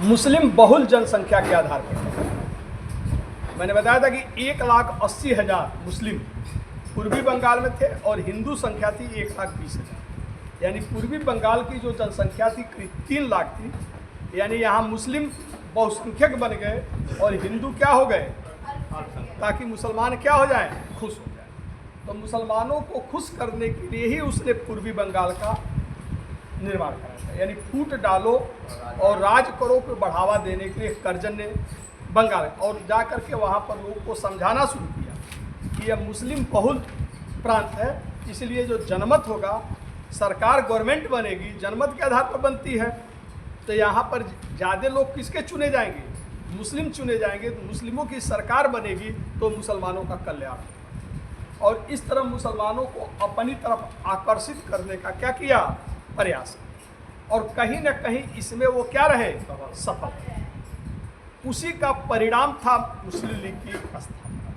मुस्लिम बहुल जनसंख्या के आधार पर मैंने बताया था कि 1,80,000 मुस्लिम पूर्वी बंगाल में थे और हिंदू संख्या थी 1,20,000। यानी पूर्वी बंगाल की जो जनसंख्या थी करीब 3 लाख थी। यानी यहाँ मुस्लिम बहुसंख्यक बन गए और हिंदू क्या हो गए, ताकि मुसलमान क्या हो जाए, खुश हो जाए। तो मुसलमानों को खुश करने के लिए ही उसने पूर्वी बंगाल का निर्माण कराया था। यानी फूट डालो और राज करो को बढ़ावा देने के लिए करजन ने बंगाल और जा कर के वहाँ पर लोगों को समझाना शुरू किया कि यह मुस्लिम बहुल प्रांत है, इसलिए जो जनमत होगा, सरकार गवर्नमेंट बनेगी जनमत के आधार पर बनती है। तो यहाँ पर ज़्यादा लोग किसके चुने जाएंगे, मुस्लिम चुने जाएंगे। तो मुस्लिमों की सरकार बनेगी तो मुसलमानों का कल्याण होगा। और इस तरह मुसलमानों को अपनी तरफ आकर्षित करने का क्या किया, प्रयास। और कहीं न कहीं इसमें वो क्या रहे, सफल। उसी का परिणाम था मुस्लिम लीग की स्थापना।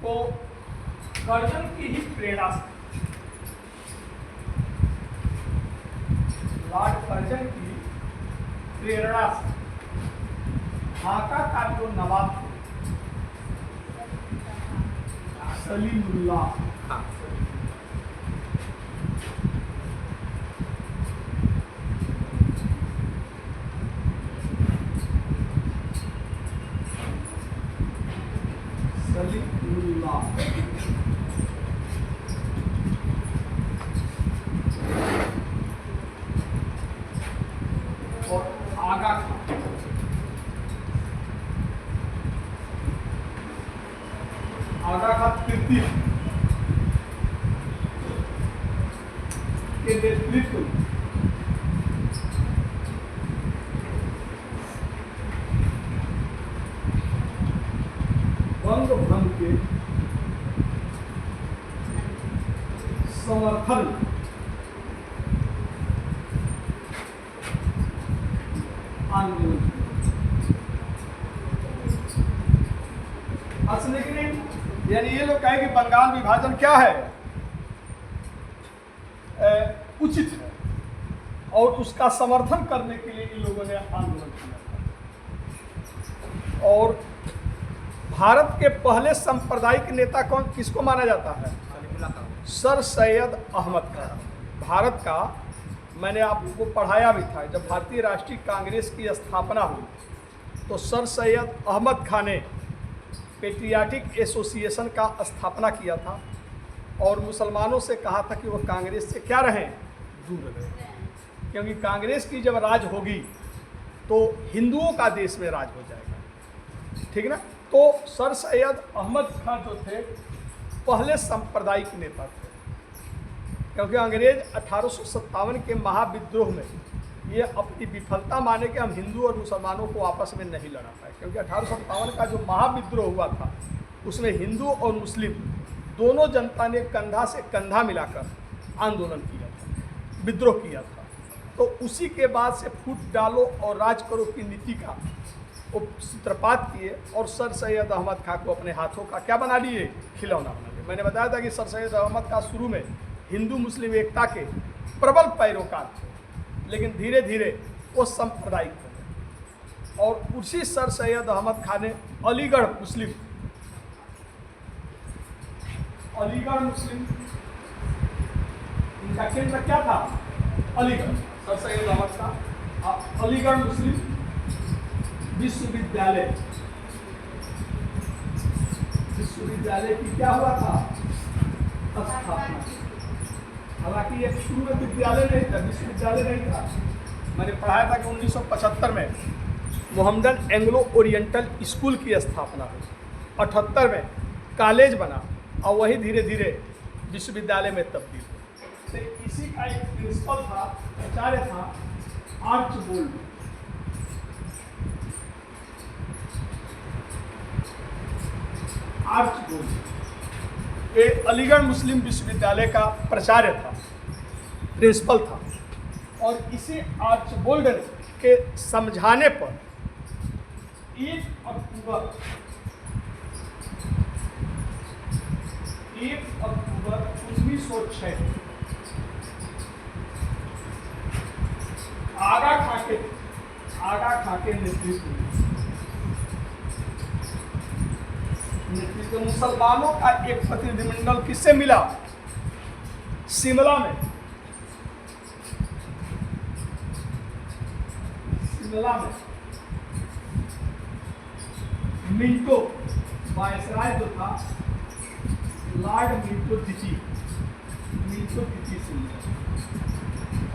तो करजन की ही प्रेरणा से, लॉर्ड करजन की प्रेरणा से ढाका का जो नवाब थे सलीमुल्लाह, और आगा खां, आगा खां तृतीय के नेतृत्व बंग भंग के समर्थन आंदोलन। यानी ये लोग कहें कि बंगाल विभाजन क्या है, उचित है, और उसका समर्थन करने के लिए इन लोगों ने आंदोलन किया था। और भारत के पहले सांप्रदायिक नेता कौन, किसको माना जाता है, सर सैयद अहमद खान। भारत का मैंने आपको पढ़ाया भी था, जब भारतीय राष्ट्रीय कांग्रेस की स्थापना हुई तो सर सैयद अहमद खान ने पेट्रियाटिक एसोसिएशन का स्थापना किया था और मुसलमानों से कहा था कि वह कांग्रेस से क्या रहें, दूर रहें, क्योंकि कांग्रेस की जब राज होगी तो हिंदुओं का देश में राज हो जाएगा, ठीक ना। तो सर सैयद अहमद खान जो थे पहले सांप्रदायिक नेता थे, क्योंकि अंग्रेज 1857 के महाविद्रोह में ये अपनी विफलता माने कि हम हिंदू और मुसलमानों को आपस में नहीं लड़ा पाए, क्योंकि 1857 का जो महाविद्रोह हुआ था उसमें हिंदू और मुस्लिम दोनों जनता ने कंधा से कंधा मिलाकर आंदोलन किया था, विद्रोह किया था। तो उसी के बाद से फूट डालो और राज करो की नीति का वो सूत्रपात किए और सर सैयद अहमद खान को अपने हाथों का क्या बना लिए, खिलौना बना लिए। मैंने बताया था कि सर सैयद अहमद खान शुरू में हिंदू मुस्लिम एकता के प्रबल पैरोकार थे, लेकिन धीरे धीरे वो सांप्रदायिक हो गए। और उसी सर सैयद अहमद खान ने अलीगढ़ मुस्लिम इनका केंद्र क्या था, अलीगढ़। सर सैयद अहमद खान अलीगढ़ मुस्लिम विश्वविद्यालय की क्या हुआ था, स्थापना। हालांकि ये शुरू में विद्यालय नहीं था, विश्वविद्यालय नहीं था। मैंने पढ़ाया था कि 1975 में मोहम्मदन एंग्लो ओरिएंटल स्कूल की स्थापना हुई, 78 में कॉलेज बना और वही धीरे धीरे विश्वविद्यालय में तब्दील हुआ। तो इसी का एक प्रिंसिपल था, आचार्य था आर्चबोल्ड। आर्चबोल्ड ये अलीगढ़ मुस्लिम विश्वविद्यालय का प्राचार्य था, प्रिंसिपल था। और इसी आर्चबोल्ड के समझाने पर 1 अक्टूबर 1906 आगा खां के आगा खां के नेतृत्व मुसलमानों का एक प्रतिनिधिमंडल किससे मिला? शिमला में। मिंटो वायसराय जो था, लॉर्ड मिंटो तिची से मिला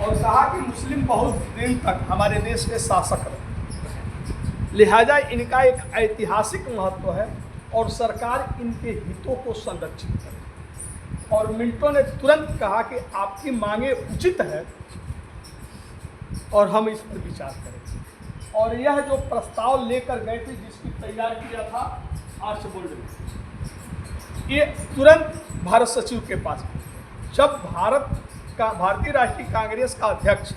और कहा कि मुस्लिम बहुत दिन तक हमारे देश के शासक रहे, लिहाजा इनका एक ऐतिहासिक महत्व है और सरकार इनके हितों को संरक्षित करे। और मिंटो ने तुरंत कहा कि आपकी मांगे उचित है और हम इस पर विचार करेंगे। और यह जो प्रस्ताव लेकर गए थे, जिसकी तैयार किया था आर्चबोल्ड ने, ये तुरंत भारत सचिव के पास। जब भारतीय राष्ट्रीय कांग्रेस का अध्यक्ष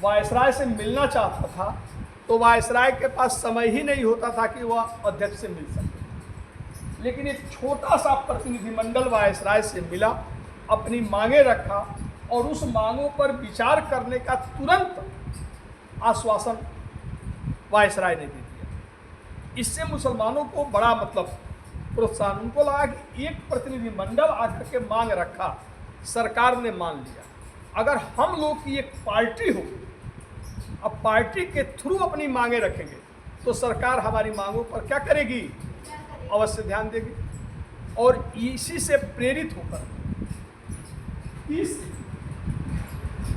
वायसराय से मिलना चाहता था तो वायसराय के पास समय ही नहीं होता था कि वह अध्यक्ष से मिल सके। लेकिन एक छोटा सा प्रतिनिधिमंडल वायसराय से मिला, अपनी मांगे रखा और उस मांगों पर विचार करने का तुरंत आश्वासन वायसराय ने दे दिया। इससे मुसलमानों को बड़ा प्रोत्साहन, उनको लगा कि एक प्रतिनिधिमंडल आकर के मांग रखा, सरकार ने मान लिया। अगर हम लोग की एक पार्टी हो, अब पार्टी के थ्रू अपनी मांगे रखेंगे तो सरकार हमारी मांगों पर क्या करेगी? अवश्य ध्यान देगी। और इसी से प्रेरित होकर 30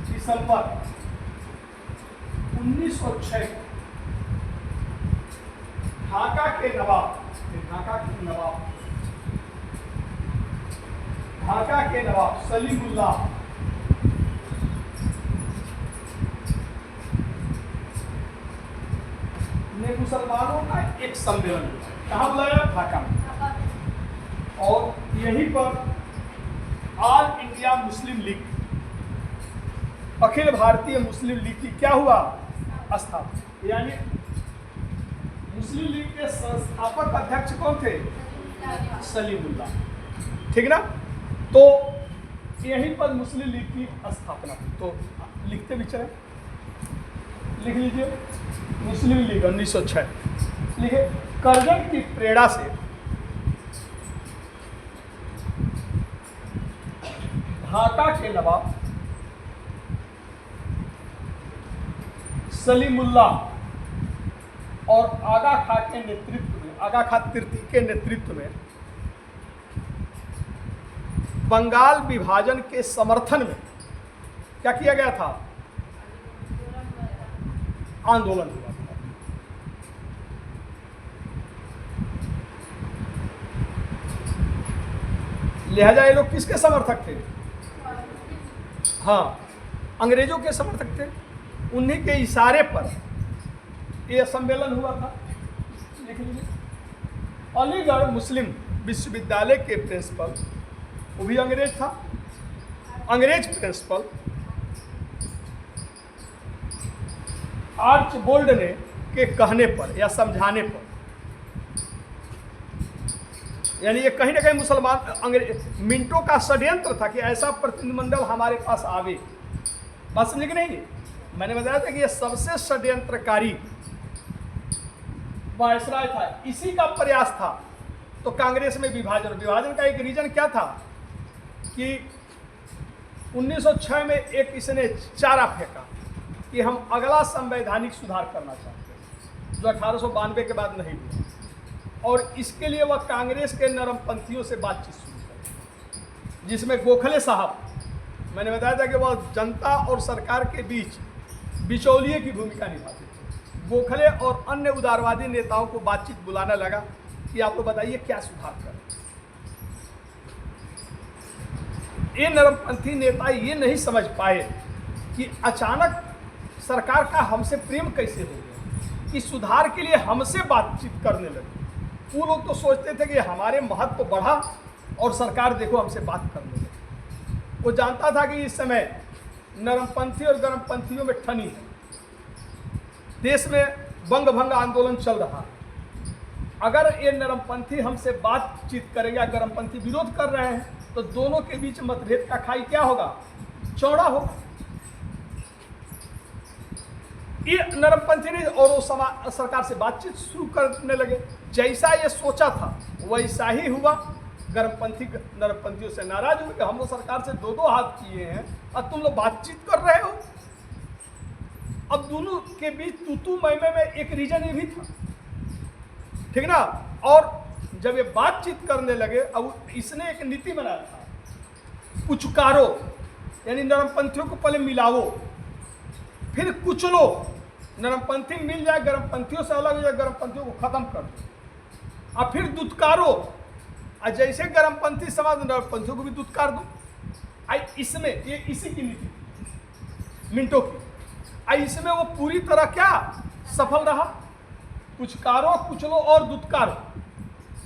दिसंबर 1906 ढाका के नवाब सलीमुल्लाह ने मुसलमानों का एक सम्मेलन कहाँ बुलाया? ढाका में। और यहीं पर all India Muslim league, Akhil Bharatiya मुस्लिम लीग की क्या हुआ? स्थापना। यानी मुस्लिम लीग के संस्थापक अध्यक्ष कौन थे? सलीमुल्लाह। ठीक ना? तो यहीं पर मुस्लिम लीग की स्थापना। तो लिखते भी चले, लिख लीजिए मुस्लिम लीग 1906। लिखे करजन की प्रेरणा से ढाका के नवाब सलीमुल्लाह और आगा खां के नेतृत्व में, आगा खां तृतीय के नेतृत्व में बंगाल विभाजन के समर्थन में क्या किया गया था? आंदोलन हुआ था। लिहाजा ये लोग किसके समर्थक थे? हाँ, अंग्रेजों के समर्थक थे। उन्हीं के इशारे पर यह सम्मेलन हुआ था। लिख लीजिए। अलीगढ़ मुस्लिम विश्वविद्यालय के प्रिंसिपल, वो भी अंग्रेज था, अंग्रेज प्रिंसिपल आर्चबोल्ड ने के कहने पर या समझाने पर, यानी ये कहीं ना कहीं मुसलमान मिंटो का षड्यंत्र था कि ऐसा प्रतिनिधिमंडल हमारे पास आवे। बात समझे कि नहीं? मैंने बताया था कि ये सबसे षड्यंत्रकारी वायसराय था। इसी का प्रयास था। तो कांग्रेस में विभाजन का एक रीजन क्या था कि 1906 में एक इसने चारा फेंका कि हम अगला संवैधानिक सुधार करना चाहते हैं, जो 1892 के बाद नहीं हुआ। और इसके लिए वह कांग्रेस के नरमपंथियों से बातचीत शुरू कर, जिसमें गोखले साहब, मैंने बताया था कि वह जनता और सरकार के बीच बिचौलिए की भूमिका निभाते थे। गोखले और अन्य उदारवादी नेताओं को बातचीत बुलाना लगा कि आप लोग बताइए क्या सुधार करें। ये नरमपंथी नेता ये नहीं समझ पाए कि अचानक सरकार का हमसे प्रेम कैसे हो गया कि सुधार के लिए हमसे बातचीत करने लगे। वो लोग तो सोचते थे कि हमारे महत्व बढ़ा और सरकार देखो हमसे बात करने लगी। वो जानता था कि इस समय नरमपंथी और गरमपंथियों में ठनी है, देश में बंग भंग आंदोलन चल रहा है। अगर ये नरमपंथी हमसे बातचीत करेंगे या गरमपंथी विरोध कर रहे हैं तो दोनों के बीच मतभेद का खाई क्या होगा? चौड़ा होगा। ये नरमपंथी नहीं, और वो सरकार से बातचीत शुरू करने लगे। जैसा ये सोचा था वैसा ही हुआ। गर्मपंथी नरमपंथियों से नाराज हुए कि हम लोग सरकार से दो दो हाथ किए हैं और तुम लोग बातचीत कर रहे हो। अब दोनों के बीच तू मैं में एक रीजन ये भी था, ठीक ना। और जब ये बातचीत करने लगे, अब इसने एक नीति बनाया था, पुचकारो, यानी नरमपंथियों को पहले मिलाओ, फिर कुचलो, नरमपंथी मिल जाए, गर्मपंथियों से अलग हो जाए, गर्मपंथियों को खत्म कर दो, और फिर दुत्कारो, और जैसे गर्मपंथी समाज नरमपंथियों को भी दुत्कार दो। इसमें ये इसी की नीति थी मिंटो की। इसमें वो पूरी तरह क्या सफल रहा। पुचकारो, कुचलो और दुत्कारो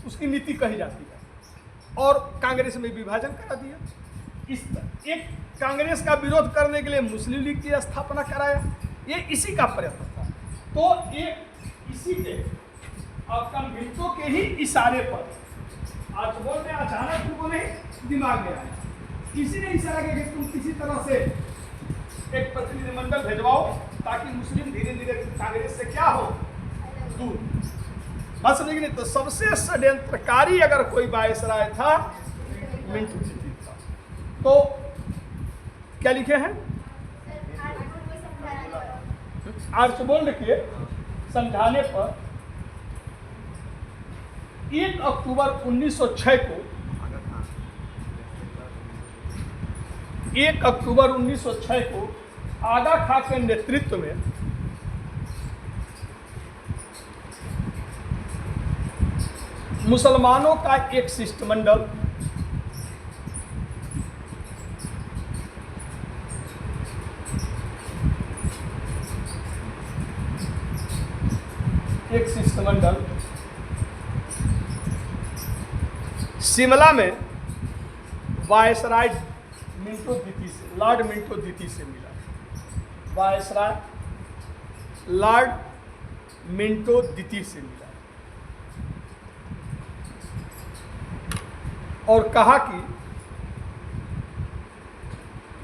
उसकी नीति कही जाती है। और कांग्रेस में विभाजन करा दिया। इस एक कांग्रेस का विरोध करने के लिए मुस्लिम लीग की स्थापना कराया। ये इसी का प्रयत्न था। तो ये इसी के आपका मिंटो के ही इशारे पर आर्चबॉल ने अचानक तुमको नहीं दिमाग में आया, इसी ने इशारा किया कि तुम किसी तरह से एक प्रतिनिधिमंडल भेजवाओ ताकि मुस्लिम धीरे धीरे कांग्रेस से क्या हो, दूर। बस लेकिन तो सबसे षड्यंत्रकारी अगर कोई वायसराय था, मिंटो जी था। तो क्या लिखे हैं आर्चबोल्ड के समझाने पर 1 अक्टूबर 1906 को 1 अक्टूबर 1906 को आगा खां के नेतृत्व में मुसलमानों का एक शिष्टमंडल शिमला में वायसराय मिंटो द्वितीय से, लॉर्ड मिंटो द्वितीय से मिला। वायसराय लॉर्ड मिंटो द्वितीय से मिला और कहा कि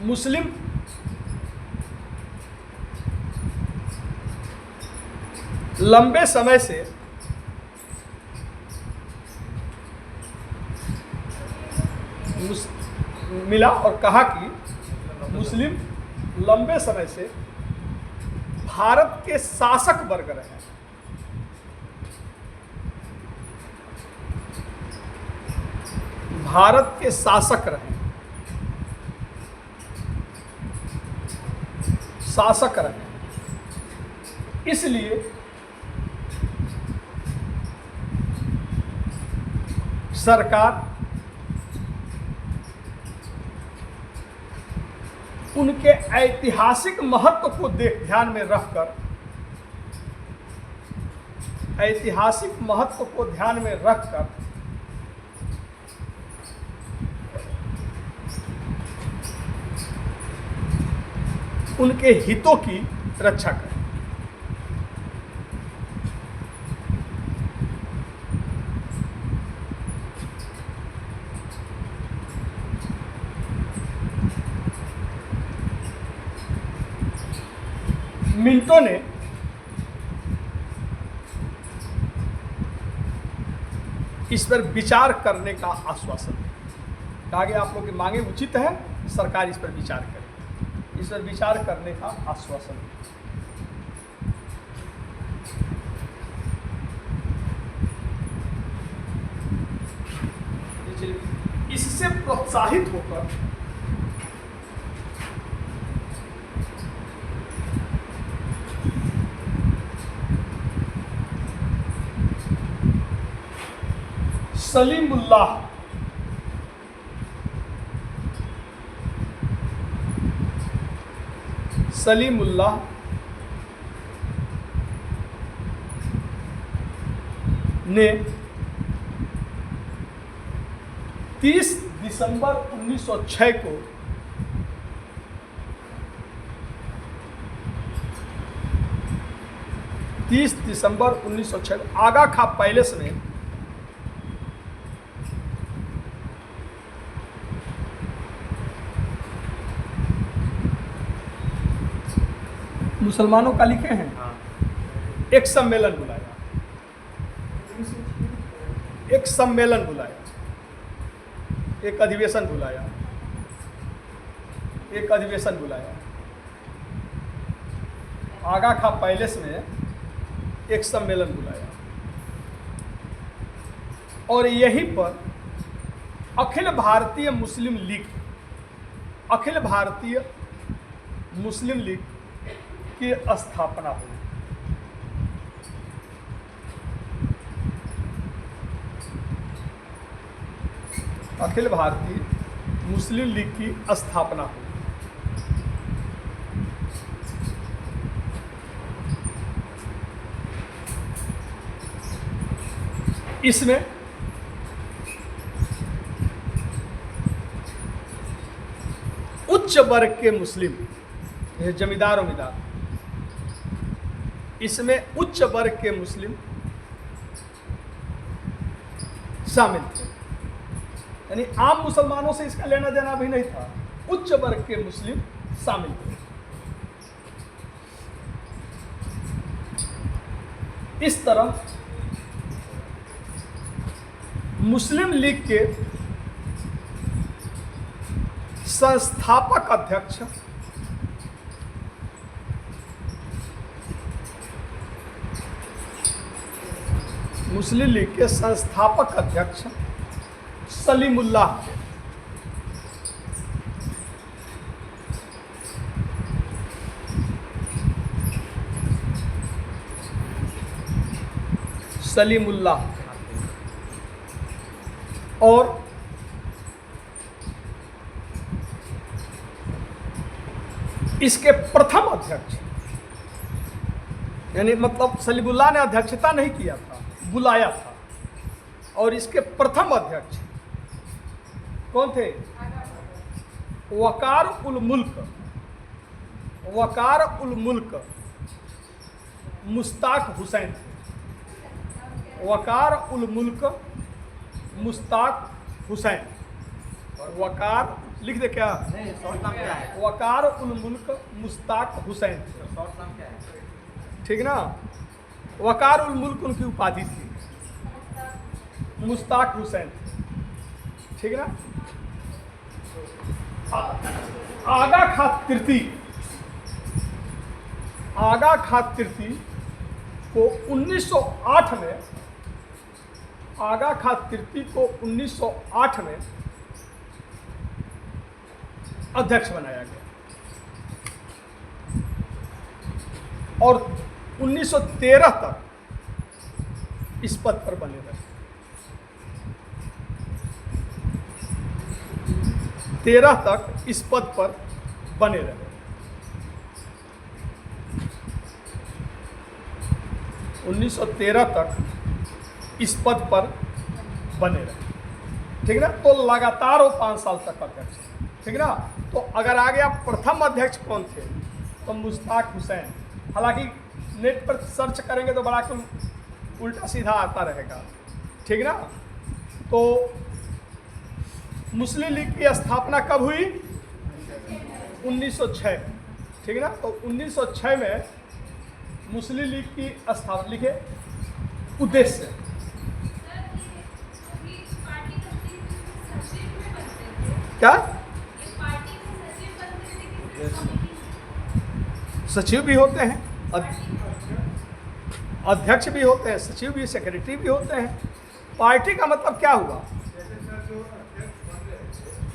मुस्लिम लंबे समय से मिला और कहा कि मुस्लिम लंबे समय से भारत के शासक वर्ग रहे हैं। भारत के शासक रहे, शासक रहे। इसलिए सरकार उनके ऐतिहासिक महत्व को ध्यान में रखकर, ऐतिहासिक महत्व को ध्यान में रखकर उनके हितों की रक्षा करें। मिंटो ने इस पर विचार करने का आश्वासन दिया। कहा गया आप लोग की मांगे उचित है, सरकार इस पर विचार करे। इस पर विचार करने का आश्वासन दिया। इससे प्रोत्साहित होकर सलीमुल्लाह ने 30 दिसंबर 1906 को आगा खां पैलेस में मुसलमानों का लिखे हैं। हाँ। एक सम्मेलन बुलाया, एक सम्मेलन बुलाया, एक अधिवेशन बुलाया, एक अधिवेशन बुलाया। आगा खां पैलेस में एक सम्मेलन बुलाया और यहीं पर अखिल भारतीय मुस्लिम लीग, अखिल भारतीय मुस्लिम लीग की स्थापना हुई। अखिल भारतीय मुस्लिम लीग की स्थापना हुई। इसमें उच्च वर्ग के मुस्लिम, ये जमींदार उम्मीदार, इसमें उच्च वर्ग के मुस्लिम शामिल थे। यानी आम मुसलमानों से इसका लेना देना भी नहीं था, उच्च वर्ग के मुस्लिम शामिल थे। इस तरह मुस्लिम लीग के संस्थापक अध्यक्ष मुस्लिम लीग के संस्थापक अध्यक्ष सलीमुल्लाह थे। सलीमुल्लाह और इसके प्रथम अध्यक्ष, यानी मतलब सलीमुल्लाह ने अध्यक्षता नहीं किया था, बुलाया था, और इसके प्रथम अध्यक्ष कौन थे? वकार उल मुल्क, वकार उल मुल्क मुश्ताक हुसैन थे। वकार उल मुल्क मुश्ताक हुसैन, और वकार लिख दे क्या? नहीं, शॉर्ट नाम क्या है? वकार उल मुल्क मुश्ताक हुसैन, शॉर्ट नाम क्या है? ठीक ना। वकार उल मुल्क उनकी उपाधि थी, मुश्ताक हुसैन, ठीक ना। आगा खां तृतीय, आगा खां तृतीय को 1908 में, आगा खां तृतीय को 1908 में अध्यक्ष बनाया गया और 1913 तक इस पद पर बने रहे। 13 तक इस पद पर बने रहे। 1913 तक इस पद पर बने रहे, ठीक ना। तो लगातार वो 5 साल तक अध्यक्ष, ठीक ना। तो अगर आ गया प्रथम अध्यक्ष कौन थे, तो मुश्ताक हुसैन। हालांकि नेट पर सर्च करेंगे तो बड़ा कुछ उल्टा सीधा आता रहेगा, ठीक ना। तो मुस्लिम लीग की स्थापना कब हुई? 1906, ठीक ना। तो 1906 में मुस्लिम लीग की स्थापना, लिखे उद्देश्य, क्या? सचिव भी होते हैं, अध्यक्ष भी होते हैं, सचिव भी, सेक्रेटरी भी होते हैं। पार्टी का मतलब क्या हुआ?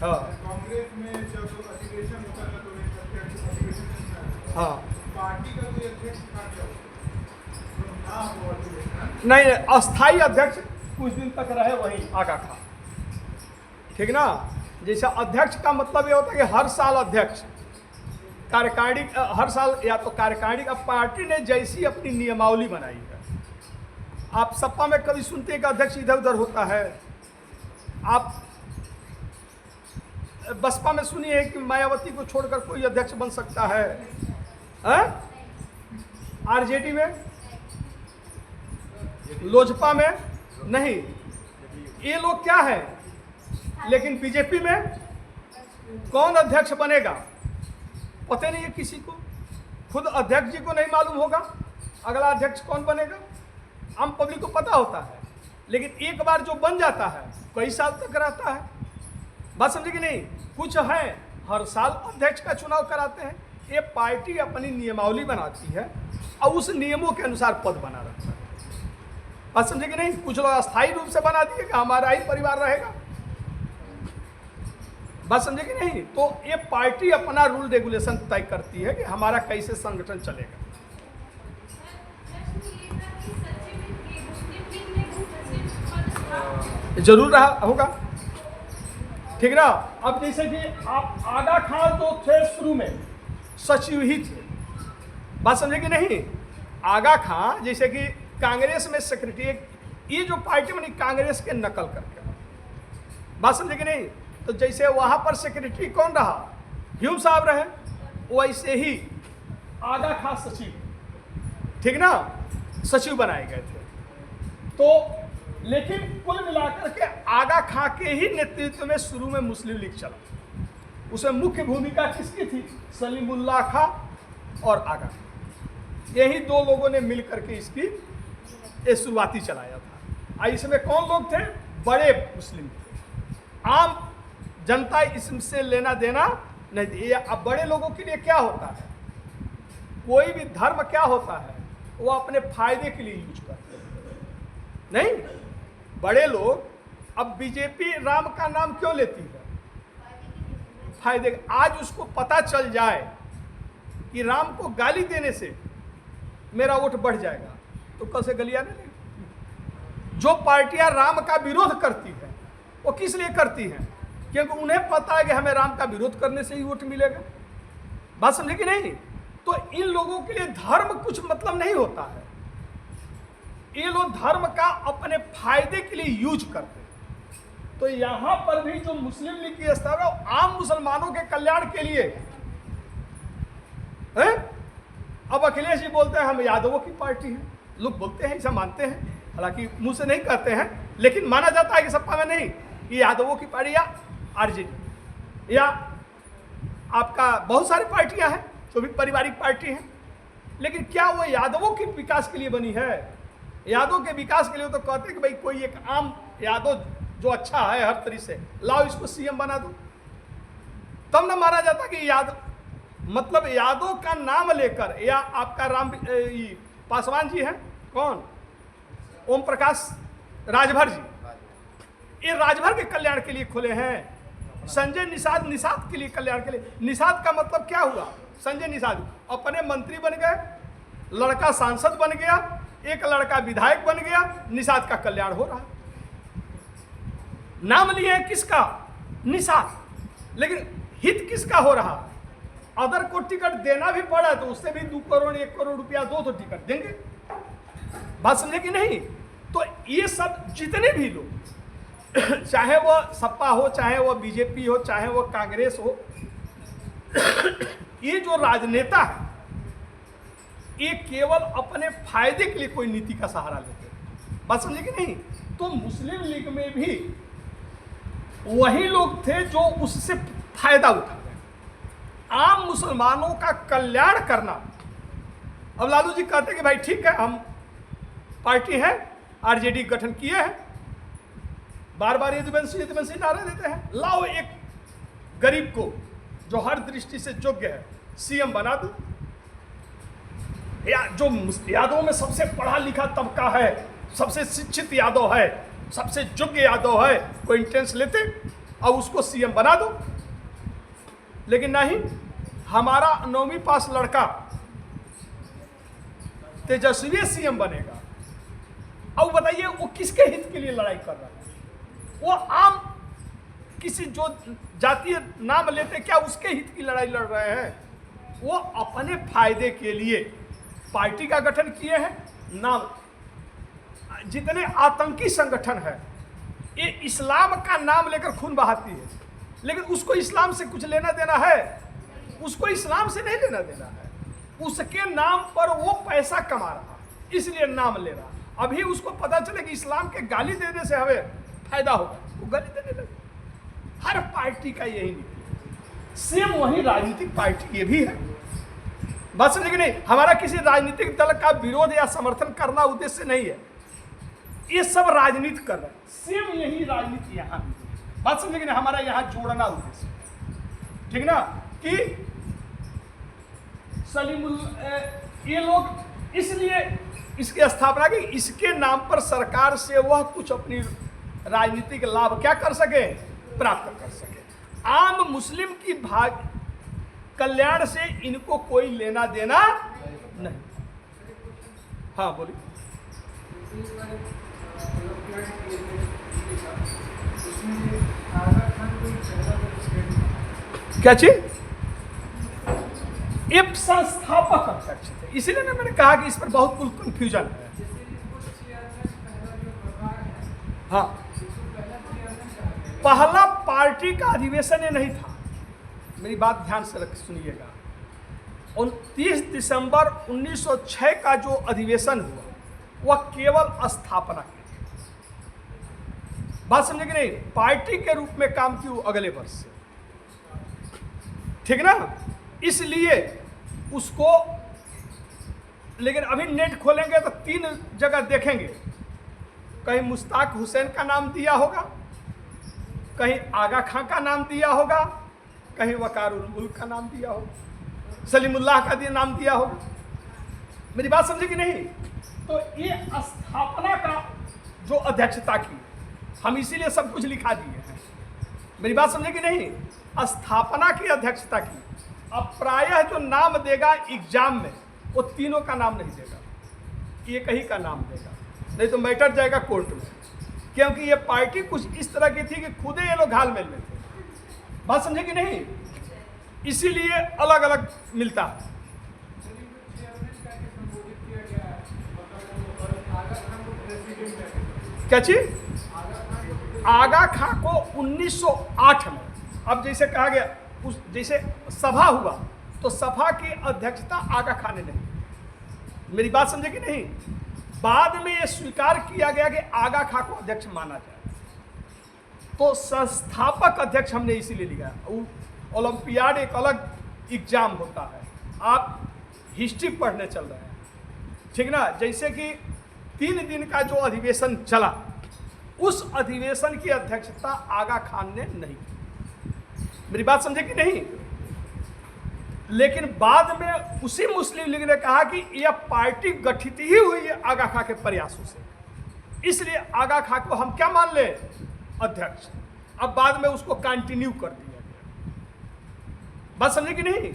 हाँ कांग्रेस में जब अधिवेशन होता था तो एक अध्यक्ष अधिवेशन, हाँ, पार्टी का कोई अध्यक्ष था क्या? ना हो अधिवेशन, नहीं, अस्थाई अध्यक्ष कुछ दिन तक रहे वही आगा खां, ठीक ना। जैसे अध्यक्ष का मतलब ये होता है कि हर साल अध्यक्ष, कार्यकारिणी हर साल, या तो कार्यकारिणी का पार्टी ने जैसी अपनी नियमावली बनाई है। आप सपा में कभी सुनते हैं कि अध्यक्ष इधर उधर होता है। आप बसपा में सुनिए कि मायावती को छोड़कर कोई अध्यक्ष बन सकता है, आरजेडी में, लोजपा में नहीं, ये लोग क्या है। लेकिन बीजेपी में कौन अध्यक्ष बनेगा पता नहीं है किसी को। खुद अध्यक्ष जी को नहीं मालूम होगा अगला अध्यक्ष कौन बनेगा। आम पब्लिक को पता होता है, लेकिन एक बार जो बन जाता है कई साल तक रहता है। बात समझे कि नहीं। कुछ है हर साल अध्यक्ष का चुनाव कराते हैं। ये पार्टी अपनी नियमावली बनाती है और उस नियमों के अनुसार पद बना रहता है। बात समझे कि नहीं। कुछ लोग अस्थायी रूप से बना दिए कि हमारा ही परिवार रहेगा। बात समझे कि नहीं। तो ये पार्टी अपना रूल रेगुलेशन तय करती है कि हमारा कैसे संगठन चलेगा। जरूर रहा होगा, ठीक ना। अब जैसे कि आप आगा खान जो थे शुरू में सचिव ही थे। बात समझे कि नहीं। आगा खान जैसे कि कांग्रेस में सेक्रेटरी, ये जो पार्टी बनी कांग्रेस के नकल करके। बात समझे कि नहीं। तो जैसे वहां पर सेक्रेटरी कौन रहा, ह्यूम साहब रहे, वैसे ही आगा खान सचिव, ठीक ना, सचिव बनाए गए थे। तो लेकिन कुल मिलाकर के आगा खां के ही नेतृत्व में शुरू में मुस्लिम लीग चला। उसमें मुख्य भूमिका किसकी थी, सलीमुल्लाह खां और आगा खां। यही दो लोगों ने मिलकर के इसकी ये शुरुआती चलाया था। इसमें कौन लोग थे, बड़े मुस्लिम थे। आम जनता इससे लेना देना नहीं थी। अब बड़े लोगों के लिए क्या होता है, कोई भी धर्म क्या होता है, वो अपने फायदे के लिए यूज करते हैं। नहीं, बड़े लोग, अब बीजेपी राम का नाम क्यों लेती है, फायदे। आज उसको पता चल जाए कि राम को गाली देने से मेरा वोट बढ़ जाएगा, तो कल से गलियां नहीं लेगी। जो पार्टियां राम का विरोध करती है वो किस लिए करती हैं, क्योंकि उन्हें पता है कि हमें राम का विरोध करने से ही वोट मिलेगा। बात समझे कि नहीं। तो इन लोगों के लिए धर्म कुछ मतलब नहीं होता है। ये लोग धर्म का अपने फायदे के लिए यूज करते हैं। तो यहां पर भी जो मुस्लिम लीग की स्थापना आम मुसलमानों के कल्याण के लिए है। अब अखिलेश जी बोलते हैं हम यादवों की पार्टी है, लोग बोलते हैं, ऐसा मानते हैं, हालांकि मुंह से नहीं कहते हैं, लेकिन माना जाता है कि सपा में नहीं, ये यादवों की पार्टी या आरजेडी या आपका बहुत सारी पार्टियां हैं जो भी पारिवारिक पार्टी हैं। लेकिन क्या वो यादवों के विकास के लिए बनी है। यादव के विकास के लिए तो कहते हैं कि भाई कोई एक आम यादव जो अच्छा है हर तरीके से, लाओ इसको सीएम बना दो, तब ना माना जाता कि यादव, मतलब यादव का नाम लेकर, या आपका राम पासवान जी हैं कौन, ओम प्रकाश राजभर जी, ये राजभर के कल्याण के लिए खुले हैं। संजय निषाद, निषाद के लिए कल्याण के लिए। निषाद का मतलब क्या हुआ, संजय निषाद अपने मंत्री बन गए, लड़का सांसद बन गया, एक लड़का विधायक बन गया, निषाद का कल्याण हो रहा। नाम लिए हैं किसका, निषाद, लेकिन हित किसका हो रहा। अदर को टिकट देना भी पड़ा तो उससे भी 2 करोड़ 1 करोड़ रुपया दो तो टिकट देंगे। बात समझे कि नहीं। तो ये सब जितने भी लोग, चाहे वो सपा हो, चाहे वो बीजेपी हो, चाहे वो कांग्रेस हो, ये जो राजनेता है ये केवल अपने फायदे के लिए कोई नीति का सहारा लेते हैं। बात समझे कि नहीं। तो मुस्लिम लीग में भी वही लोग थे जो उससे फायदा उठा रहे, आम मुसलमानों का कल्याण करना। अब लालू जी कहते कि भाई ठीक है, हम पार्टी है, आरजेडी गठन किए हैं, बार बार यदुवंशी नारे देते हैं, लाओ एक गरीब को जो हर दृष्टि से योग्य है सीएम बना दो। या जो यादव में सबसे पढ़ा लिखा तबका है, सबसे शिक्षित यादव है, सबसे योग्य यादव है, कोई इंटेंस लेते और उसको सीएम बना दो। लेकिन नहीं, हमारा 9वीं पास लड़का तेजस्वी सीएम बनेगा। अब बताइए वो किसके हित के लिए लड़ाई कर रहा है। वो आम किसी जो जातीय नाम लेते, क्या उसके हित की लड़ाई लड़ रहे हैं। वो अपने फायदे के लिए पार्टी का गठन किए हैं। नाम, जितने आतंकी संगठन है ये इस्लाम का नाम लेकर खून बहाती है, लेकिन उसको इस्लाम से कुछ लेना देना है, उसको इस्लाम से नहीं लेना देना है। उसके नाम पर वो पैसा कमा रहा, इसलिए नाम ले रहा। अभी उसको पता चले कि इस्लाम के गाली देने से हमें फायदा होगा, वो गाली देने लगे। हर पार्टी का यही नीति। सेम वही राजनीतिक पार्टी ये भी है। बात समझे कि नहीं? हमारा किसी राजनीतिक दल का विरोध या समर्थन करना उद्देश्य नहीं है। ये सब राजनीति कर रहे हैं, सेम यही राजनीति यहाँ भी। बात समझे कि नहीं? हमारा यहाँ जोड़ना उद्देश्य है, ठीक ना? कि ये लोग इसलिए इसकी स्थापना की, इसके नाम पर सरकार से वह कुछ अपनी राजनीतिक लाभ क्या कर सके, प्राप्त कर सके। आम मुस्लिम की भाग कल्याण से इनको कोई लेना देना नहीं। हाँ बोलिए। क्या चीज? ये संस्थापक अध्यक्ष थे, इसीलिए ना मैंने कहा कि इस पर बहुत कुछ कंफ्यूजन है। हाँ, पहला पार्टी का अधिवेशन ये नहीं था, मेरी बात ध्यान से सुनिएगा। 29 दिसंबर 1906 का जो अधिवेशन हुआ वह केवल स्थापना की, बात समझे कि नहीं? पार्टी के रूप में काम की अगले वर्ष से, ठीक ना? इसलिए उसको, लेकिन अभी नेट खोलेंगे तो 3 जगह देखेंगे, कहीं मुश्ताक हुसैन का नाम दिया होगा, कहीं आगा खां का नाम दिया होगा, कहीं वकारुल मुल्क का नाम दिया होगा, सलीमुल्लाह का नाम दिया होगा। मेरी बात समझे कि नहीं? तो ये स्थापना का जो अध्यक्षता की, हम इसीलिए सब कुछ लिखा दिए हैं। मेरी बात समझे कि नहीं? स्थापना की अध्यक्षता की। अब प्रायः जो नाम देगा एग्जाम में वो तीनों का नाम नहीं देगा, एक ही का नाम देगा, नहीं तो मैटर जाएगा कोर्ट में, क्योंकि ये पार्टी कुछ इस तरह की थी कि खुदे ये लोग घालमेल में थे। बात समझे कि नहीं? इसीलिए अलग अलग मिलता है। क्या चीज? आगा खां को 1908 में, अब जैसे कहा गया, उस जैसे सभा हुआ तो सभा की अध्यक्षता आगा खां ने नहीं। मेरी बात समझे कि नहीं? बाद में यह स्वीकार किया गया कि आगा खां को अध्यक्ष माना जाए, तो संस्थापक अध्यक्ष हमने इसीलिए लिखा। ओलंपियाड एक अलग एग्जाम होता है, आप हिस्ट्री पढ़ने चल रहे हैं, ठीक ना? जैसे कि 3 दिन का जो अधिवेशन चला, उस अधिवेशन की अध्यक्षता आगा खान ने नहीं की। मेरी बात समझे कि नहीं? लेकिन बाद में उसी मुस्लिम लीग ने कहा कि यह पार्टी गठित ही हुई है आगा खां के प्रयासों से, इसलिए आगा खां को हम क्या मान ले, अध्यक्ष। अब बाद में उसको कंटिन्यू कर दिया गया। बात समझे कि नहीं?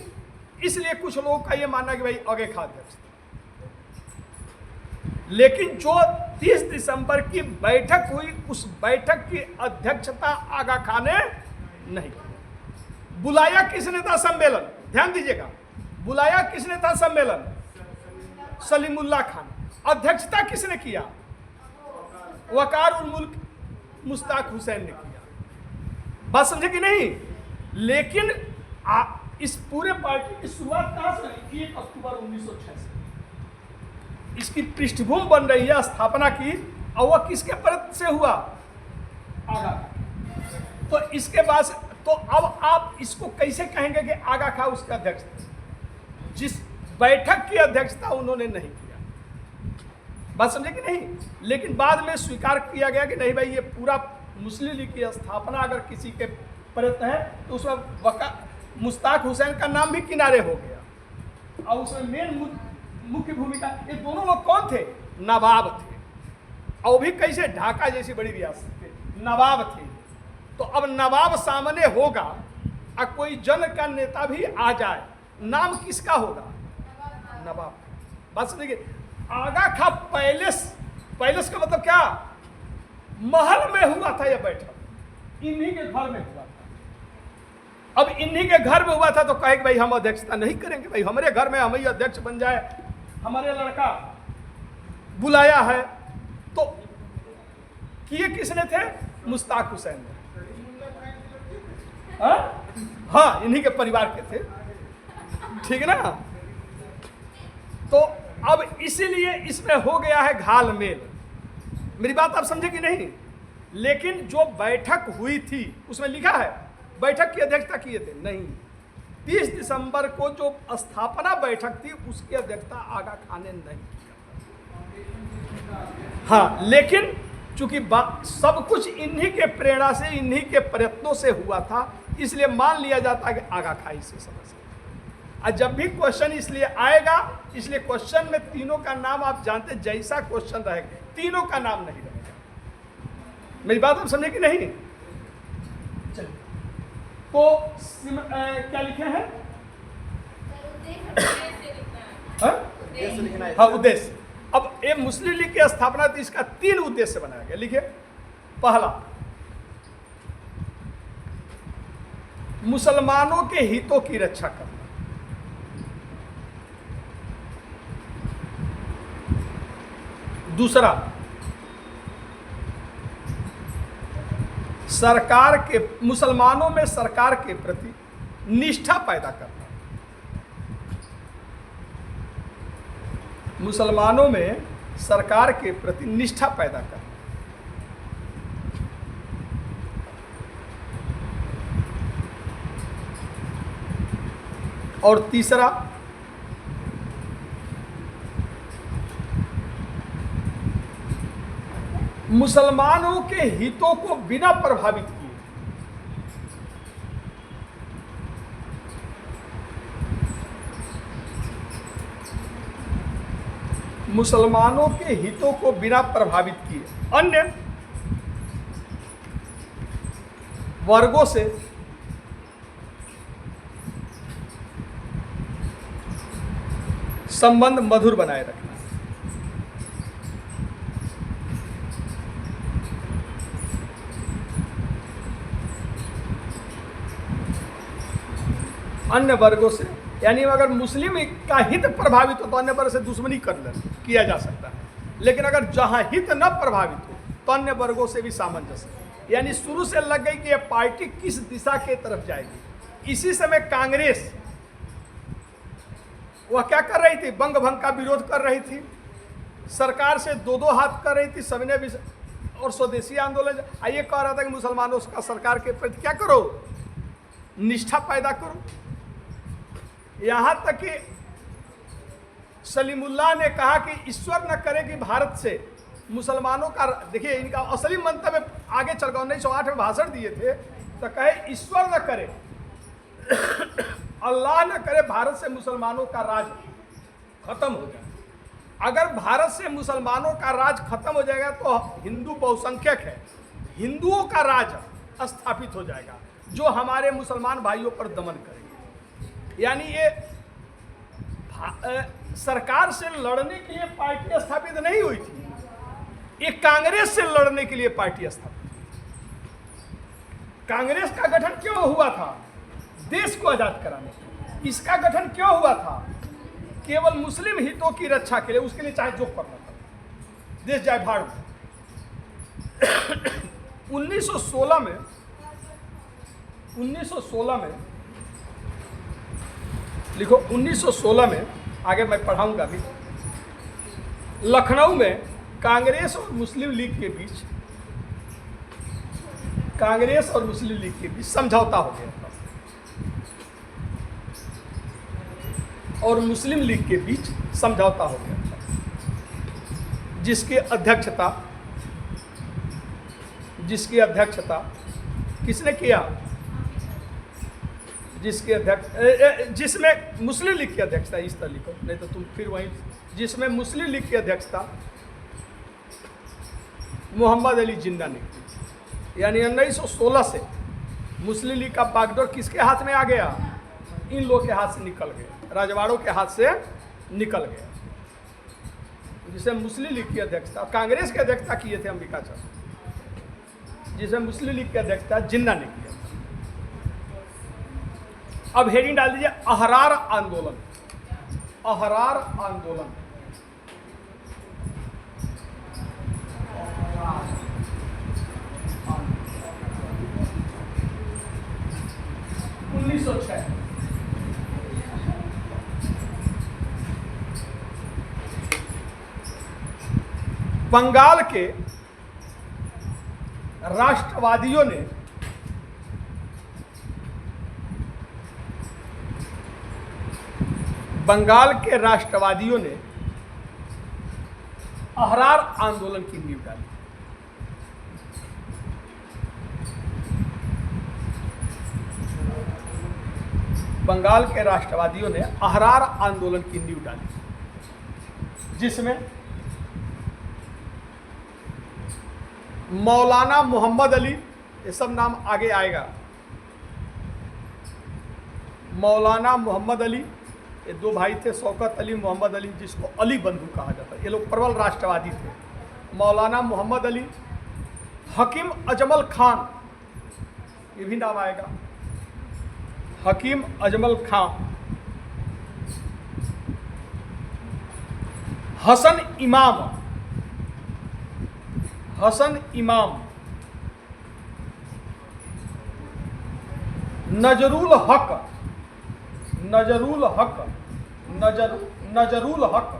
इसलिए कुछ लोगों का यह मानना कि भाई आगे खां अध्यक्ष था, लेकिन जो 30 दिसंबर की बैठक हुई उस बैठक की अध्यक्षता आगा खां ने नहीं की। बुलाया किसने था सम्मेलन? ध्यान दीजिएगा, बुलाया किसने था सम्मेलन? सलीमुल्लाह खान। अध्यक्षता किसने किया? वकारुल मुल्क मुश्ताक हुसैन ने किया। बात समझे कि नहीं? लेकिन इस पूरे पार्टी की शुरुआत कहां से हुई? 1 अक्टूबर 1906 से इसकी पृष्ठभूमि बन रही है स्थापना की, और वह किसके परत से हुआ? आगा। तो इसके बाद तो अब आप इसको कैसे कहेंगे कि आगा खां उसका अध्यक्ष थे, जिस बैठक की अध्यक्षता उन्होंने नहीं किया? बात समझे कि नहीं? लेकिन बाद में स्वीकार किया गया कि नहीं भाई, ये पूरा मुस्लिम लीग की स्थापना अगर किसी के परत है तो उसमें मुश्ताक हुसैन का नाम भी किनारे हो गया, और उसमें मेन मुख्य भूमिका ये दोनों लोग कौन थे? नवाब थे, और भी कैसे? ढाका जैसी बड़ी रियासत थे, नवाब थे। तो अब नवाब सामने होगा और कोई जन का नेता भी आ जाए, नाम किसका होगा? नवाब। बात समझिए। आगा खां पैलेस, पैलेस का मतलब क्या? महल में हुआ था यह बैठक, इन्हीं के घर में हुआ था। अब इन्हीं के घर में हुआ था तो कहे कि भाई हम अध्यक्षता नहीं करेंगे, भाई हमारे घर में हम ही अध्यक्ष बन जाए, हमारे लड़का बुलाया है। तो किए किसने थे? मुश्ताक हुसैन ने। हाँ, इन्हीं के परिवार के थे, ठीक है ना? तो अब इसीलिए इसमें हो गया है घालमेल। मेरी बात आप समझे कि नहीं? लेकिन जो बैठक हुई थी उसमें लिखा है बैठक की अध्यक्षता किए थे? नहीं। 30 दिसंबर को जो स्थापना बैठक थी उसकी अध्यक्षता आगा खान ने नहीं किया। हाँ, लेकिन चूंकि सब कुछ इन्हीं के प्रेरणा से, इन्हीं के प्रयत्नों से हुआ था, इसलिए मान लिया जाता है कि आगा खान से समझ। और जब भी क्वेश्चन इसलिए आएगा, इसलिए क्वेश्चन में तीनों का नाम आप जानते, जैसा क्वेश्चन रहेगा तीनों का नाम नहीं रहेगा। मेरी बात आप समझे कि नहीं? चलिए, तो क्या लिखे हैं? उद्देश्य लिखना है। हाँ, उद्देश्य। अब ये मुस्लिम लीग की स्थापना थी, इसका 3 उद्देश्य बनाया गया। लिखिए, पहला, मुसलमानों के हितों की रक्षा करना। दूसरा, सरकार के, मुसलमानों में सरकार के प्रति निष्ठा पैदा करना। मुसलमानों में सरकार के प्रति निष्ठा पैदा करना। और तीसरा, मुसलमानों के हितों को बिना प्रभावित किए मुसलमानों के हितों को बिना प्रभावित किए अन्य वर्गों से संबंध मधुर बनाए रखना। अन्य वर्गों से, यानी अगर मुस्लिम का हित प्रभावित हो तो अन्य वर्ग से दुश्मनी किया जा सकता है, लेकिन अगर जहां हित न प्रभावित हो तो अन्य वर्गों से भी सामंजस्य, यानी शुरू से लग गई कि यह पार्टी किस दिशा के तरफ जाएगी। इसी समय कांग्रेस वह क्या कर रही थी? बंग भंग का विरोध कर रही थी, सरकार से दो हाथ कर रही थी, सविनय और स्वदेशी आंदोलन। ये कह रहा था कि मुसलमानों का सरकार के प्रति क्या करो, निष्ठा पैदा करो। यहां तक कि सलीमुल्लाह ने कहा कि ईश्वर न करे कि भारत से मुसलमानों का, देखिए इनका असली मंतव्य आगे चल गया, 1908 में भाषण दिए थे तो कहे ईश्वर न करे, अल्लाह न करे भारत से मुसलमानों का राज खत्म हो जाए। अगर भारत से मुसलमानों का राज खत्म हो जाएगा तो हिंदू बहुसंख्यक है, हिंदुओं का राज स्थापित हो जाएगा जो हमारे मुसलमान भाइयों पर दमन करेंगे। यानी ये सरकार से लड़ने के लिए पार्टी स्थापित नहीं हुई थी, ये कांग्रेस से लड़ने के लिए पार्टी स्थापित। कांग्रेस का गठन क्यों हुआ था? देश को आजाद कराने के लिए। इसका गठन क्यों हुआ था? केवल मुस्लिम हितों की रक्षा के लिए, उसके लिए चाहे जो करना था, देश जाए भाड़ में। 1916 में लिखो, 1916 में, आगे मैं पढ़ाऊंगा भी, लखनऊ में कांग्रेस और मुस्लिम लीग के बीच समझौता हो गया था, और मुस्लिम लीग के बीच समझौता हो गया था, जिसकी अध्यक्षता किसने किया? जिसमें मुस्लिम लीग की अध्यक्षता, इस तरह लिखो नहीं तो तुम फिर वहीं, जिसमें मुस्लिम लीग की अध्यक्षता मोहम्मद अली जिन्ना ने की। यानी 1916 से मुस्लिम लीग का बागडोर किसके हाथ में आ गया? इन लोगों के हाथ से निकल गया, राजवाड़ों के हाथ से निकल गया। जिसे मुस्लिम लीग की अध्यक्षता, कांग्रेस की अध्यक्षता किए थे अंबिकाचरण, जिसे मुस्लिम लीग की अध्यक्षता जिन्ना ने किया। अब हेडिंग डाल दीजिए, अहरार आंदोलन। अहरार आंदोलन 1906। बंगाल के राष्ट्रवादियों ने बंगाल के राष्ट्रवादियों ने अहरार आंदोलन की नींव डाली। बंगाल के राष्ट्रवादियों ने अहरार आंदोलन की नींव डाली, जिसमें मौलाना मोहम्मद अली, ये सब नाम आगे आएगा, मौलाना मोहम्मद अली, ये दो भाई थे, शौकत अली, मोहम्मद अली, जिसको अली बंधु कहा जाता है, ये लोग प्रबल राष्ट्रवादी थे। मौलाना मोहम्मद अली, हकीम अजमल खान, ये भी नाम आएगा, हकीम अजमल खान, हसन इमाम, हसन इमाम, नजरुल हक, नजरुल हक, नजरुल हक,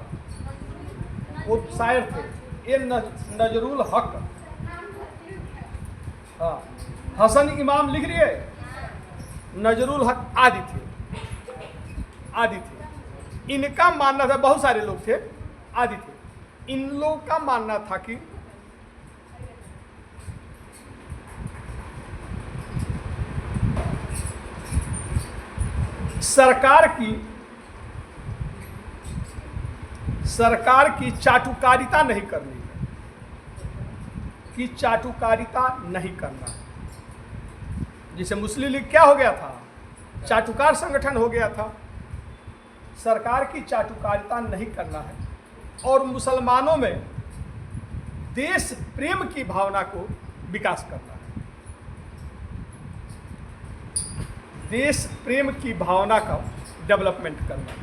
वो शायर थे, ये नजरुल हक, हाँ, हसन इमाम लिख लिए, नजरुल हक आदि थे, आदि थे। इनका मानना था, बहुत सारे लोग थे, आदि थे, इन लोगों का मानना था कि सरकार की चाटुकारिता नहीं करनी है, कि चाटुकारिता नहीं करना है। जिसे मुस्लिम लीग क्या हो गया था, चाटुकार संगठन हो गया था। सरकार की चाटुकारिता नहीं करना है और मुसलमानों में देश प्रेम की भावना को विकास करना है, देश प्रेम की भावना का डेवलपमेंट करना है।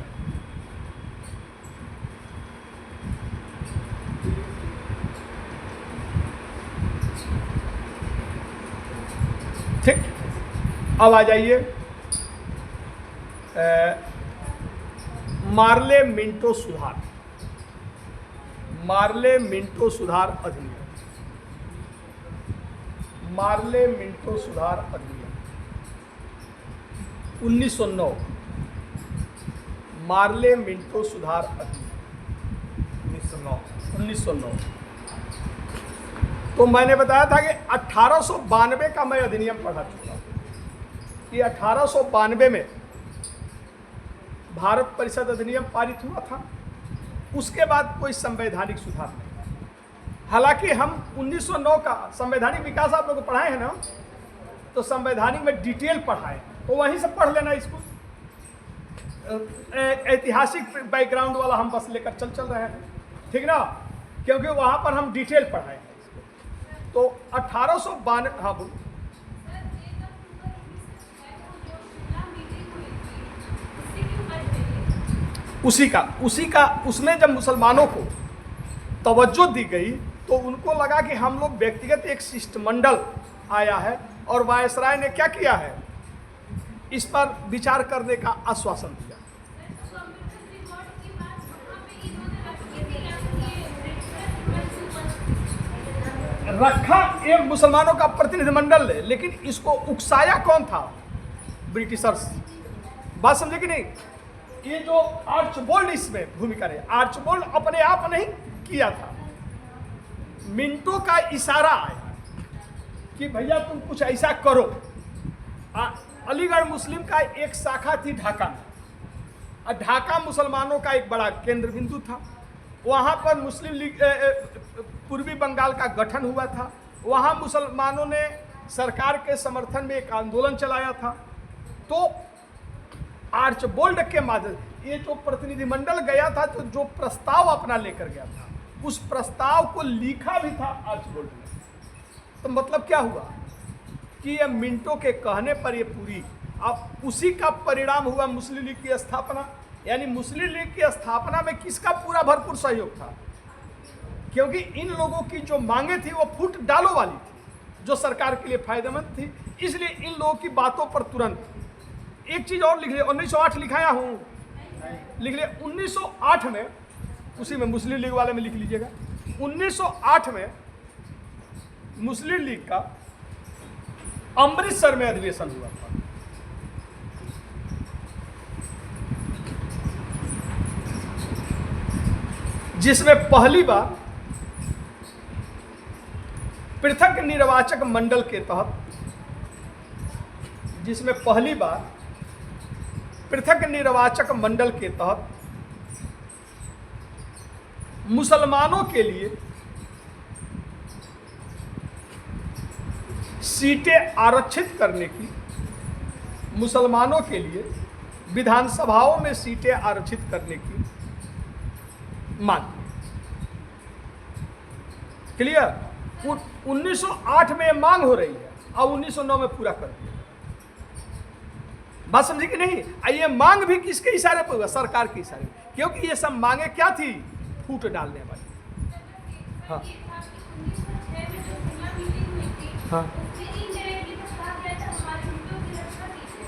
ठीक, अब आ जाइए मार्ले मिंटो सुधार, मार्ले मिंटो सुधार अधिनियम, मार्ले मिंटो सुधार अधिनियम 1909, मार्ले मिंटो सुधार अधिनियम 1909। तो मैंने बताया था कि 1892 का मैं अधिनियम पढ़ा चुका हूँ कि 1892 में भारत परिषद अधिनियम पारित हुआ था। उसके बाद कोई संवैधानिक सुधार नहीं। हालांकि हम 1909 का संवैधानिक विकास आप लोग को पढ़ाए हैं ना, तो संवैधानिक में डिटेल पढ़ाए, तो वहीं से पढ़ लेना इसको। ऐतिहासिक बैकग्राउंड वाला हम बस लेकर चल रहे हैं, ठीक ना, क्योंकि वहाँ पर हम डिटेल पढ़ाए हैं इसको। तो 1892, हाँ बोलो। उसी का उसमें जब मुसलमानों को तवज्जो दी गई तो उनको लगा कि हम लोग व्यक्तिगत एक शिष्टमंडल आया है और वायसराय ने क्या किया है, इस पर विचार करने का आश्वासन दिया। रखा एक मुसलमानों का प्रतिनिधिमंडल है, लेकिन इसको उकसाया कौन था? ब्रिटिशर्स। बात समझे कि नहीं? ये जो आर्चबोल्ड इसमें भूमिका रही, आर्चबोल्ड अपने आप नहीं किया था, मिंटो का इशारा आया कि भैया तुम कुछ ऐसा करो। अलीगढ़ मुस्लिम का एक शाखा थी ढाका में, और ढाका मुसलमानों का एक बड़ा केंद्र बिंदु था। वहाँ पर मुस्लिम लीग पूर्वी बंगाल का गठन हुआ था। वहाँ मुसलमानों ने सरकार के समर्थन में एक आंदोलन चलाया था। तो आर्चबोल्ड के माध्यम ये जो प्रतिनिधिमंडल गया था, तो जो प्रस्ताव अपना लेकर गया था, उस प्रस्ताव को लिखा भी था आर्चबोल्ड ने। तो मतलब क्या हुआ कि ये मिंटो के कहने पर ये पूरी, अब उसी का परिणाम हुआ मुस्लिम लीग की स्थापना। यानी मुस्लिम लीग की स्थापना में किसका पूरा भरपूर सहयोग था? क्योंकि इन लोगों की जो मांगे थी वो फुट डालो वाली थी, जो सरकार के लिए फायदेमंद थी। इसलिए इन लोगों की बातों पर तुरंत एक चीज और लिख लिया, 1908 लिखाया हूँ, लिख लिया 1908 में, उसी में मुस्लिम लीग वाले में लिख लीजिएगा। 1908 में मुस्लिम लीग का अमृतसर में अधिवेशन हुआ था। जिसमें पहली बार पृथक निर्वाचक मंडल के तहत मुसलमानों के लिए सीटें आरक्षित करने की, मुसलमानों के लिए विधानसभाओं में सीटें आरक्षित करने की मांग। क्लियर? 1908 में ये मांग हो रही है और 1909 में पूरा कर दिया। बात समझी कि नहीं? ये मांग भी किसके इशारे पर हुआ? सरकार के इशारे, क्योंकि ये सब मांगे क्या थी? फूट डालने वाली। हाँ हाँ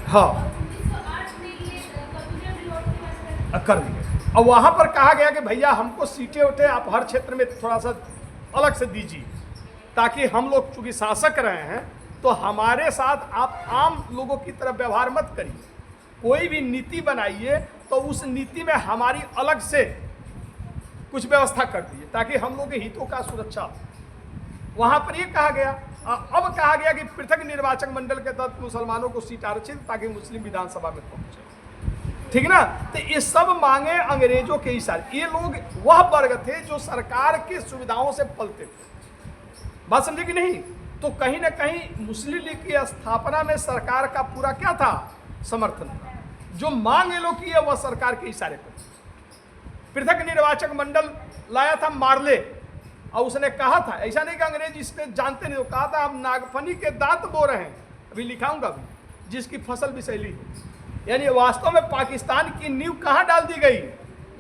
हाँ कर दिए। और वहां पर कहा गया कि भैया हमको सीटें उठे आप हर क्षेत्र में थोड़ा सा अलग से दीजिए, ताकि हम लोग चूंकि शासक रहे हैं तो हमारे साथ आप आम लोगों की तरह व्यवहार मत करिए, कोई भी नीति बनाइए तो उस नीति में हमारी अलग से कुछ व्यवस्था कर दीजिए ताकि हम लोग के हितों का सुरक्षा हो। वहां पर ये कहा गया। अब कहा गया कि पृथक निर्वाचक मंडल के तहत मुसलमानों को सीट आरक्षित ताकि मुस्लिम विधानसभा में पहुंचे। ठीक ना? तो ये सब मांगे अंग्रेजों के इशारे। ये लोग वह वर्ग थे जो सरकार की सुविधाओं से पलते थे। बात समझे कि नहीं? तो कहीं ना कहीं मुस्लिम लीग की स्थापना में सरकार का पूरा क्या था? समर्थन था। जो मांग ये लोग की है वह सरकार के इशारे पर। पृथक निर्वाचक मंडल लाया था मार्ले, और उसने कहा था, ऐसा नहीं कि अंग्रेज इसके जानते नहीं, वो कहा था हम नागफनी के दांत बो रहे हैं, अभी लिखाऊंगा भी, जिसकी फसल विषैली हो। यानी वास्तव में पाकिस्तान की नींव कहां डाल दी गई?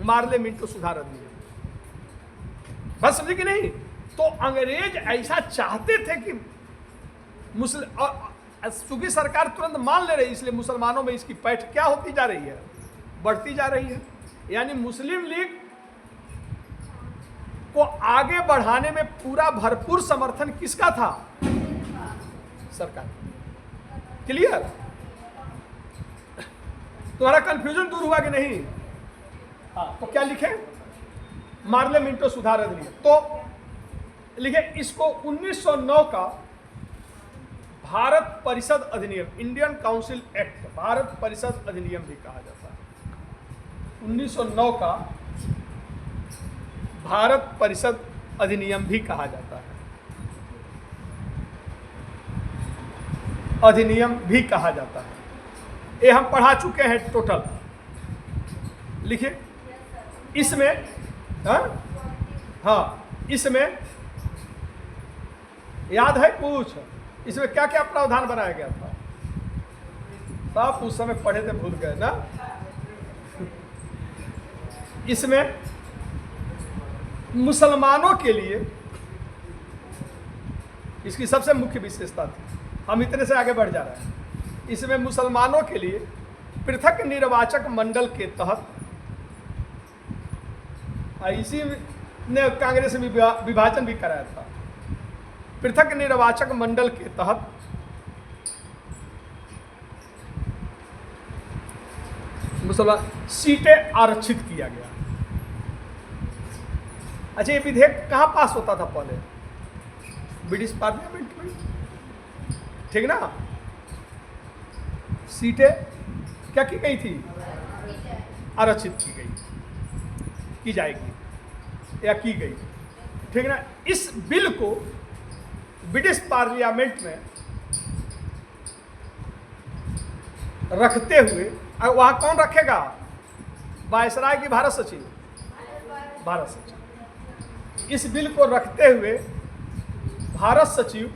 मार्ले मिंटो सुधार अधिनियम। बस समझे कि नहीं? तो अंग्रेज ऐसा चाहते थे कि मुस्लिम, और चूंकि सरकार तुरंत मान ले रही, इसलिए मुसलमानों में इसकी पैठ क्या होती जा रही है? बढ़ती जा रही है। यानी मुस्लिम लीग को आगे बढ़ाने में पूरा भरपूर समर्थन किसका था? सरकार। क्लियर? तुम्हारा कंफ्यूजन दूर हुआ कि नहीं? हाँ, तो क्या लिखे? मार्ले मिंटो सुधार अधिनियम। तो लिखे इसको 1909 का भारत परिषद अधिनियम, इंडियन काउंसिल एक्ट, भारत परिषद अधिनियम भी कहा जाता है। 1909 का भारत परिषद अधिनियम भी कहा जाता है। अधिनियम भी कहा जाता है। ये हम पढ़ा चुके हैं टोटल। लिखिए इसमें, हाँ इसमें याद है कुछ? इसमें क्या क्या प्रावधान बनाया गया था? आप उस समय पढ़े थे, भूल गए ना? इसमें मुसलमानों के लिए इसकी सबसे मुख्य विशेषता थी। हम इतने से आगे बढ़ जा रहे हैं। इसमें मुसलमानों के लिए पृथक निर्वाचक मंडल के तहत, इसी ने कांग्रेस में विभाजन भी कराया था। पृथक निर्वाचक मंडल के तहत मुसलमान सीटें आरक्षित किया गया। अच्छा, ये विधेयक कहाँ पास होता था पहले? ब्रिटिश पार्लियामेंट में, ठीक ना? सीटें क्या की गई थी? आरक्षित की जाएगी या की गई, ठीक ना? इस बिल को ब्रिटिश पार्लियामेंट में रखते हुए, वहां कौन रखेगा? वायसराय की भारत सचिव, भारत सचिव। इस बिल को रखते हुए भारत सचिव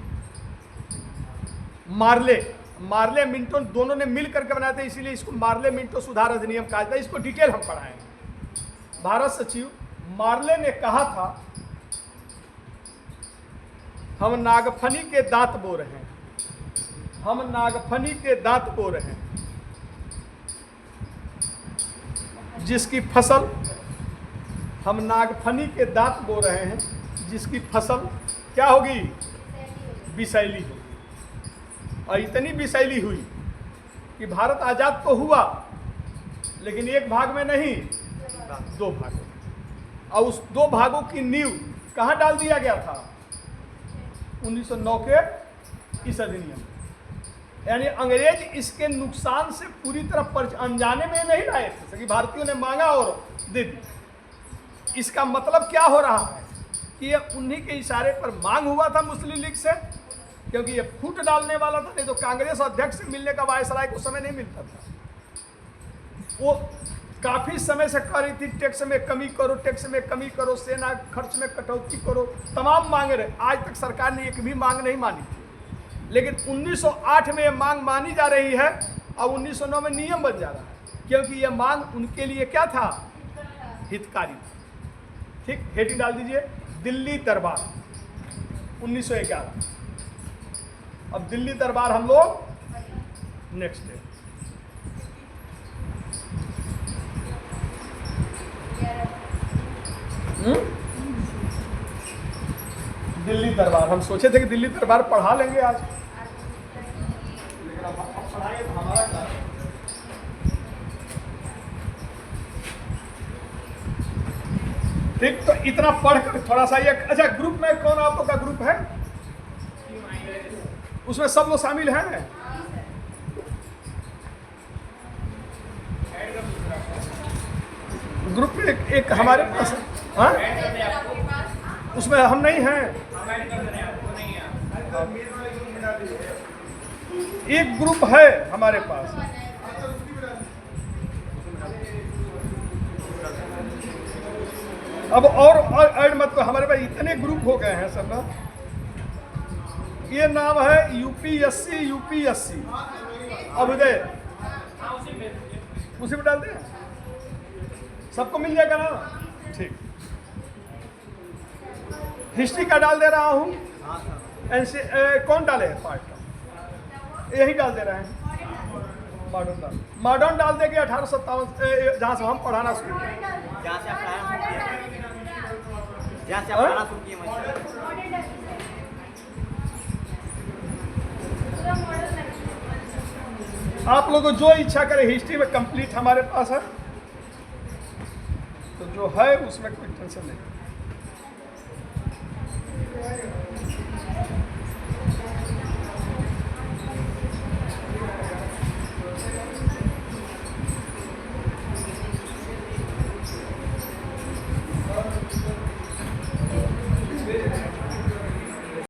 मार्ले मिंटो दोनों ने मिल करके बनाए थे, इसीलिए इसको मार्ले मिंटो सुधार अधिनियम कहा जाता है। इसको डिटेल हम पढ़ाएंगे। भारत सचिव मार्ले ने कहा था, हम नागफनी के दांत बो रहे हैं, हम नागफनी के दांत बो रहे हैं, जिसकी फसल, हम नागफनी के दांत बो रहे हैं जिसकी फसल क्या होगी? विषैली होगी। और इतनी विषैली हुई कि भारत आजाद तो हुआ, लेकिन एक भाग में नहीं, दो भाग में। और उस 2 भागों की नींव कहाँ डाल दिया गया था? 1909 के इस अधिनियम। यानी अंग्रेज इसके नुकसान से पूरी तरह अनजाने में नहीं लाए थे कि भारतीयों ने मांगा और दे दी। इसका मतलब क्या हो रहा है कि ये उन्हीं के इशारे पर मांग हुआ था मुस्लिम लीग से, क्योंकि ये फूट डालने वाला था, नहीं तो कांग्रेस अध्यक्ष से मिलने का वायसराय को समय नहीं मिलता था। वो काफी समय से कह रही थी टैक्स में कमी करो, टैक्स में कमी करो, सेना खर्च में कटौती करो, तमाम मांगे रहे। आज तक सरकार ने एक भी मांग नहीं मानी थी, लेकिन 1908 में ये मांग मानी जा रही है और 1909 में नियम बन जा रहा है, क्योंकि ये मांग उनके लिए क्या था? हितकारी था। ठीक, हेडिंग डाल दीजिए, दिल्ली दरबार 1911। अब दिल्ली दरबार हम लोग नेक्स्ट डे। दिल्ली दरबार हम सोचे थे कि दिल्ली दरबार पढ़ा लेंगे आज, लेकिन अब पढ़ाएंगे तो हमारा क्या? ठीक, तो इतना पढ़कर थोड़ा सा ये, अच्छा ग्रुप में कौन आप लोग का ग्रुप है? उसमें सब लोग शामिल हैं? ग्रुप में एक हमारे पास, हाँ उसमें हम नहीं हैं। एक ग्रुप है हमारे पास, अब और ऐड मत को, हमारे पास इतने ग्रुप हो गए हैं सब ना। ये नाम है यूपीएससी अभ्युदय, उसी में डाल दें, सबको मिल जाएगा ना? ठीक, हिस्ट्री का डाल दे रहा हूँ। कौन डाले पार्ट का? यही डाल दे रहे हैं, मॉडर्न डाल देंगे 1857 जहाँ से हम पढ़ाना शुरू किए, जहाँ से आप पढ़ाना शुरू किए। आप लोग जो इच्छा करे, हिस्ट्री में कंप्लीट हमारे पास है, तो जो है उसमें कोई टेंशन नहीं।